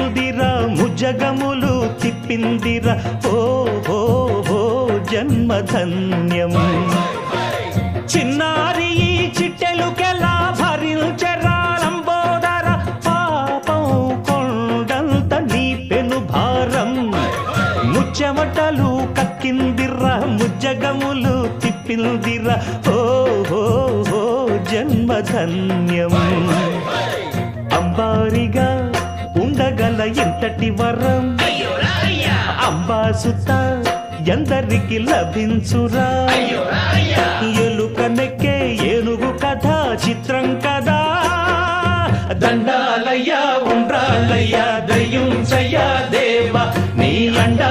తిప్పిందిరా ముజగములు తిప్పిందిరా ఓ ఓ ఓ జన్మధన్యం చిన్నారి ఈ చిట్టెలుకెలా భరించరా లంబోదర పాపం కొండంత నీ పెను భారం ముచ్చెమటలు కక్కిందిరా ముజ్జగములు తిప్పిందిరా ఓ ఓ ఓ జన్మధన్యం అంబారిగా ఉండగల ఎంతటి వరం అంబాసుత ఎందరికి లభించురా ఎలుకనెక్కే ఏనుగు కథ చిత్రం కదా దండాలయ్యా ఉండ్రాలయ్యా దయ్యుంచయ్యా దేవ నీ అండ